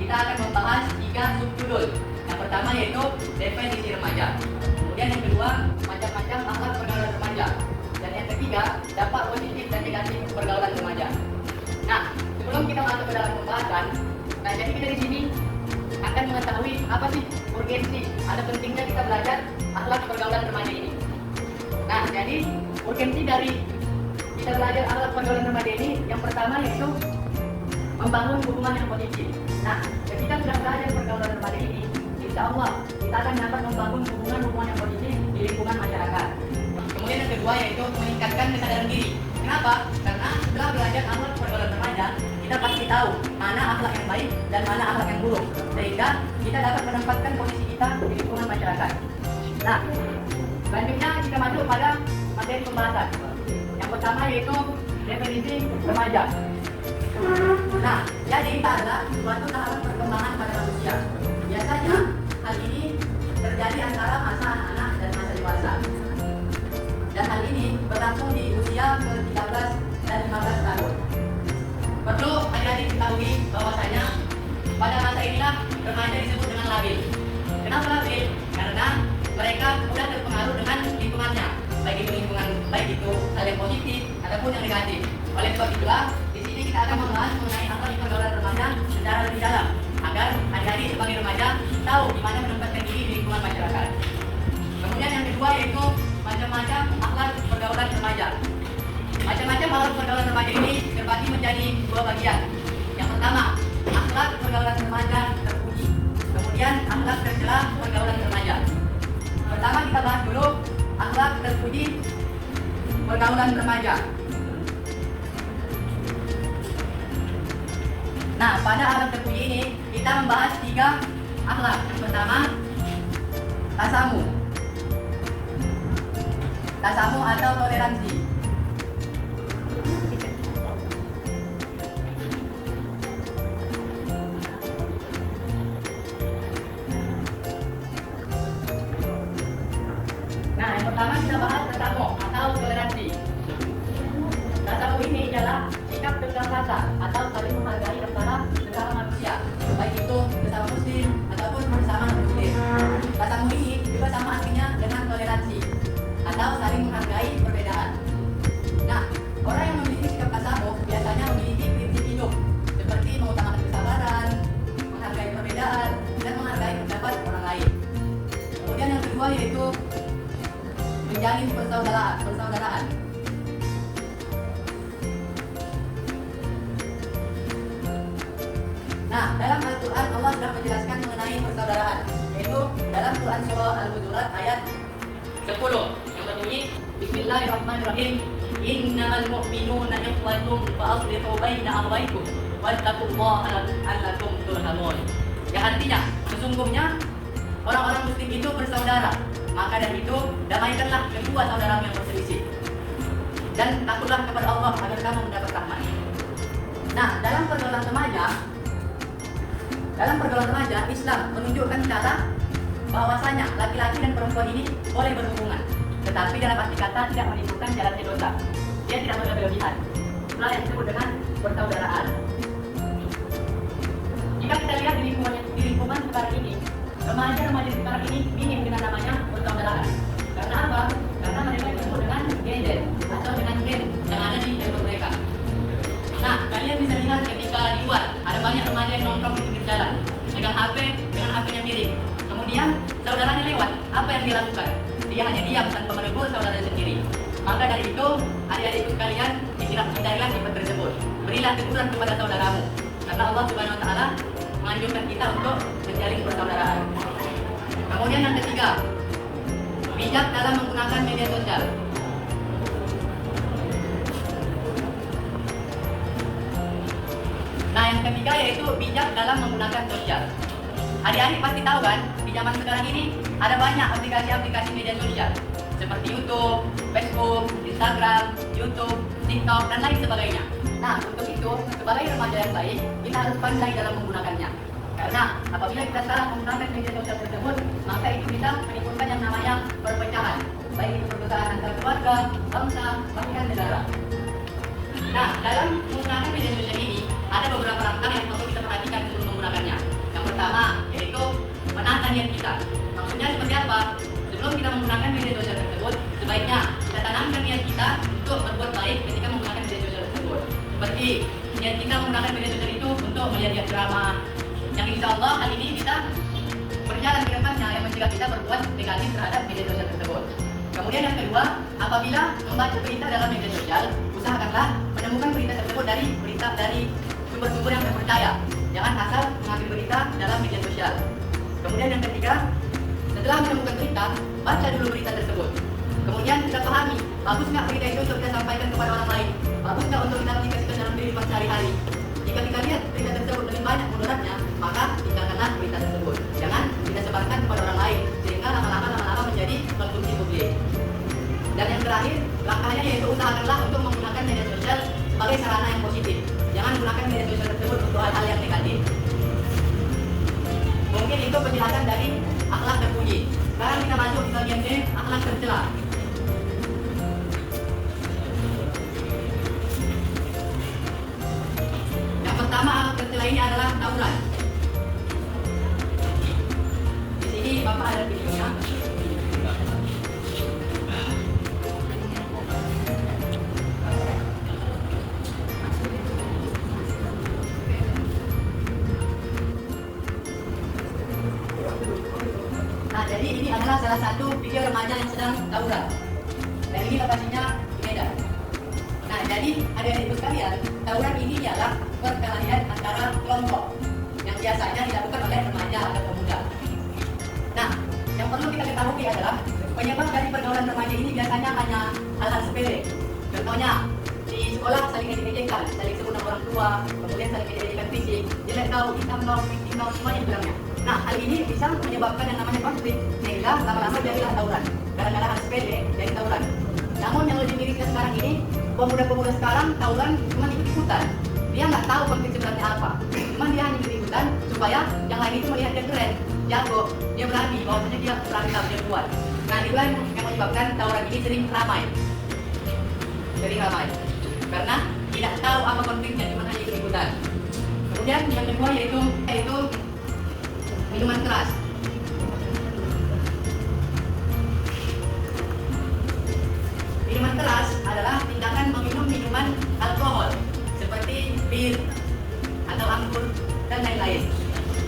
kita akan membahas 3 subjudul. Yang pertama yaitu definisi remaja. Kemudian yang kedua, macam-macam akhlak pergaulan remaja. Dan yang ketiga, dampak positif dan negatif pergaulan remaja. Nah, sebelum kita masuk ke dalam pembahasan, jadi kita di sini akan mengetahui apa sih urgensi, ada pentingnya kita belajar akhlak pergaulan remaja ini. Nah, jadi urgensi dari kita belajar akhlak pergaulan remaja ini, yang pertama yaitu membangun hubungan yang positif. Nah, ketika sudah belajar pergaulan remaja ini, insya Allah kita akan dapat membangun hubungan yang positif di lingkungan masyarakat. Kemudian yang kedua yaitu meningkatkan kesadaran diri. Kenapa? Karena setelah belajar akhlak pergaulan remaja, kita pasti tahu mana akhlak yang baik dan mana akhlak yang buruk, sehingga kita dapat menempatkan posisi kita di lingkungan masyarakat. Nah, selanjutnya kita masuk pada materi pembahasan. Yang pertama yaitu definisi remaja. Nah, jadi adalah suatu tahapan perkembangan pada manusia. Biasanya hal ini terjadi antara masa anak-anak dan masa dewasa. Dan hal ini berlangsung di usia ke-13 dan 15 tahun. Perlu adik-adik ketahui bahwasanya pada masa inilah remaja disebut dengan labil. Kenapa labil? Karena mereka mudah terpengaruh dengan lingkungannya, baik itu hal yang positif ataupun yang negatif. Oleh sebab itulah di sini kita akan membahas mengenai akhlak pergaulan remaja secara lebih dalam, agar adik-adik sebagai remaja tahu di mana menempatkan diri di lingkungan masyarakat. Kemudian yang kedua yaitu macam-macam akhlak pergaulan remaja. Macam-macam akhlak pergaulan remaja ini terbagi menjadi 2 bagian. Yang pertama, akhlak pergaulan remaja terpuji. Kemudian akhlak tercela pergaulan remaja. Pertama kita bahas dulu akhlak terpuji pergaulan remaja. Nah, pada akhlak terpuji ini kita membahas 3 akhlak. Yang pertama, tasamu. Tasamu atau toleransi. Nah, yang pertama kita bahas tasamu atau toleransi. Tasamu ini adalah sikap tenggang rasa atau saling menghargai antara sesama manusia, baik itu sesama muslim ataupun bersama muslim. Tasamu ini juga sama artinya dengan toleransi atau saling menghargai perbedaan. Nah, orang yang memiliki sikap tasamu biasanya memiliki prinsip hidup seperti mengutamakan kesabaran, menghargai perbedaan, dan menghargai pendapat orang lain. Kemudian yang kedua yaitu menjalin persaudaraan. Nah, dalam Al-Quran Allah sudah menjelaskan mengenai persaudaraan, yaitu dalam Quran surah Al-Hujurat ayat 10 yang berbunyi Bismillahirrahmanirrahim, innamal mu'minuna ikhwatun fa'aslihu baina akhawaykum wattaqullaha la'allakum turhamun. Yang artinya, sesungguhnya orang-orang muslim itu bersaudara, maka dari itu damaikanlah kedua saudaramu yang berselisih, dan takutlah kepada Allah agar kamu mendapat rahmat. Nah, dalam pergaulan remaja Islam menunjukkan cara bahwasanya laki-laki dan perempuan ini boleh berhubungan, tetapi dalam arti kata tidak menimbulkan jalannya dosa. Dia tidak berlebihan. Itulah yang disebut dengan persaudaraan. Jika kita lihat di lingkungan sekarang ini, remaja sekarang ini minim dengan namanya persaudaraan. Karena apa? Karena mereka disebut dengan gadget atau dengan game yang ada di handphone mereka. Nah, kalian bisa lihat ketika di luar ada banyak remaja yang nongkrong di pinggir jalan dengan HP-nya miring. Kemudian saudaranya lewat, apa yang dia lakukan? Dia hanya diam tanpa menegur saudaranya sendiri. Maka dari itu, adik-adikku sekalian, hindarilah sifat tersebut. Berilah teguran kepada saudaramu, karena Allah Subhanahu Wa Taala menganjurkan kita untuk menjalin persaudaraan. Kemudian yang ketiga, bijak dalam menggunakan media sosial. Nah, yang ketiga yaitu bijak dalam menggunakan sosial. Adik-adik pasti tahu kan, di zaman sekarang ini ada banyak aplikasi-aplikasi media sosial seperti YouTube, Facebook, Instagram, YouTube, TikTok, dan lain sebagainya. Nah, untuk itu, sebagai remaja yang baik, kita harus pandai dalam menggunakannya. Karena apabila kita salah menggunakan media sosial tersebut, maka itu bisa menimbulkan yang namanya perpecahan, baik itu perpecahan antar keluarga, bangsa, bahkan negara. Nah, dalam menggunakan media sosial ini, ada beberapa langkah yang perlu kita perhatikan sebelum menggunakannya. tanamkan niat kita. Maksudnya seperti apa? Sebelum kita menggunakan media sosial tersebut, sebaiknya kita tanamkan niat kita untuk berbuat baik ketika menggunakan media sosial tersebut. Seperti niat kita menggunakan media sosial itu untuk melihat drama, yang insya Allah hal ini kita berjalan ke depannya yang mencegah kita berbuat negatif terhadap media sosial tersebut. Kemudian yang kedua, apabila membaca berita dalam media sosial, usahakanlah menemukan berita tersebut dari sumber-sumber yang terpercaya. Jangan asal mengambil berita dalam media sosial. Kemudian yang ketiga, setelah menemukan berita, baca dulu berita tersebut. Kemudian kita pahami, bagus nggak berita itu untuk kita sampaikan kepada orang lain? Bagus nggak untuk kita aplikasikan dalam kehidupan sehari-hari? Jika kita lihat berita tersebut lebih banyak mudaratnya, maka tinggalkanlah berita tersebut. Jangan kita sebarkan kepada orang lain, sehingga lama-lama menjadi konsumsi publik. Dan yang terakhir, langkahnya yaitu usahakanlah untuk menggunakan media sosial sebagai sarana yang positif. Jangan gunakan media sosial tersebut untuk hal-hal yang negatif. Mungkin itu penjelasan dari akhlak terpuji. Sekarang kita masuk ke bagian B, akhlak tercela. Yang pertama akhlak tercela ini adalah tawuran. Di sini Bapak ada videonya. Jadi ini adalah salah satu video remaja yang sedang tawuran. Dan ini lokasinya di Medan. Nah, jadi adik-adik sekalian, tawuran ini ialah perkelahian antara kelompok yang biasanya dilakukan oleh remaja atau pemuda. Nah, yang perlu kita ketahui adalah penyebab dari pergaulan remaja ini biasanya hanya hal-hal sepele. Contohnya, di sekolah saling ejek-ejekan, saling sebut nama orang tua, kemudian saling ejek-ejekan fisik, jelek kau, hitam kau, putih kau, semuanya bilangnya. Nah, hal ini bisa menyebabkan yang namanya konflik, sehingga lama-lama jadilah tawuran. Gara-gara hal sepele jadi tawuran. Namun yang lebih mirisnya sekarang ini, pemuda-pemuda sekarang tawuran cuma ikut-ikutan. Dia nggak tahu konflik sebenarnya apa. Cuma dia hanya ikut-ikutan supaya yang lain itu melihat dia keren, jago, dia berani, bahwasanya dia berani tahu dia kuat. Nah, itulah yang menyebabkan tawuran ini sering ramai. Karena tidak tahu apa konfliknya, cuma hanya ikut-ikutan. Kemudian yang kedua yaitu minuman keras. Minuman keras adalah tindakan meminum minuman alkohol seperti bir atau anggur dan lain-lain.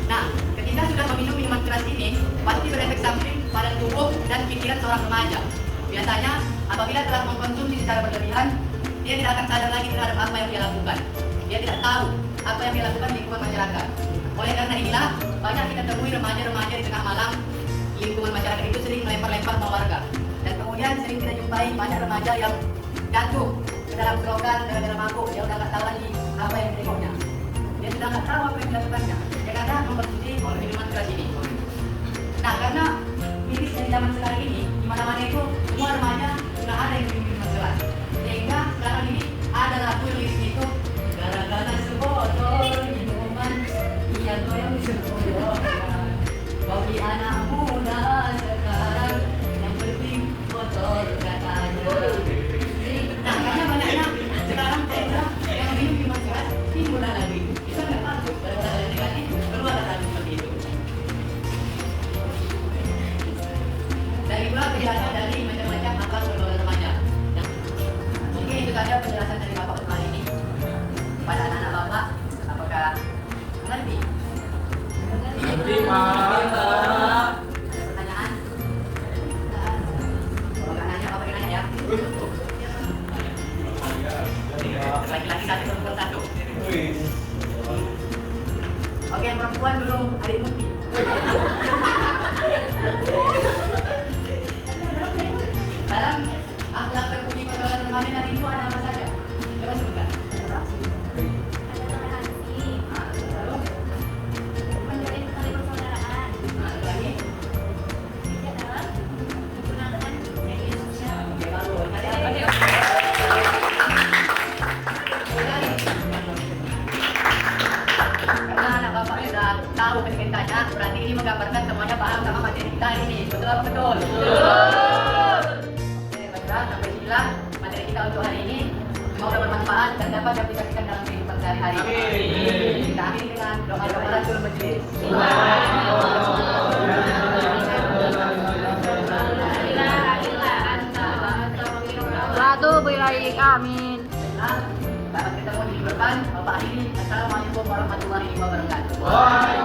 Nah, ketika sudah meminum minuman keras ini pasti berefek samping pada tubuh dan pikiran seorang remaja. Biasanya apabila telah mengkonsumsi secara berlebihan, dia tidak akan sadar lagi terhadap apa yang dia lakukan. Dia tidak tahu apa yang dia lakukan di lingkungan masyarakat. Oleh karena inilah banyak kita temui remaja-remaja di tengah malam lingkungan masyarakat itu sering melempar-lempar ke warga. Dan kemudian sering kita jumpai banyak remaja yang jatuh ke dalam selokan gara-gara mabuk. Dia udah nggak tahu lagi apa yang berikutnya. Dia sudah nggak tahu apa yang dilakukannya. Dia karena mengkonsumsi minuman keras ini. Nah, karena mirisnya di zaman sekarang ini, di mana-mana itu semua remaja sudah ada yang minum minuman keras. Sehingga sekarang ini ada lagu yang lirik itu gara-gara sebotol minuman ia goyang sebotol. Bagi anak muda sekarang yang penting botol katanya. Nah, karena banyaknya sekarang saya yang minum minuman keras timbul lagi. Itu nggak bagus. Daripada yang negatif keluar lagi seperti itu. Dari pula penjelasan dari macam-macam akhlak pergaulan remaja. Mungkin itu saja penjelasan dari Bapak kali ini. Pada anak-anak Bapak, apakah mengerti? Mengerti, Pak. Pertanyaan? Kalau nggak nanya, Bapak nanya ya. Laki-laki satu, perempuan satu. Oke, yang perempuan dulu adik Muti. Dalam akhlak terpuji pergaulan remaja dan itu ada apa saja? Coba sebutkan. Tahu ketika ditanya, berarti ini menggambarkan semuanya paham sama materi kita ini. Betul apa betul? Betul. Oke, baiklah, sampai sinilah materi kita untuk hari ini. Semoga bermanfaat dan dapat diaplikasikan dalam kehidupan sehari-hari. Kita akhiri dengan doa kafaratul majlis. amin. Nah, karena kita mau di depan, Bapak akhiri. Assalamualaikum warahmatullahi wabarakatuh. Waalaikumsalam.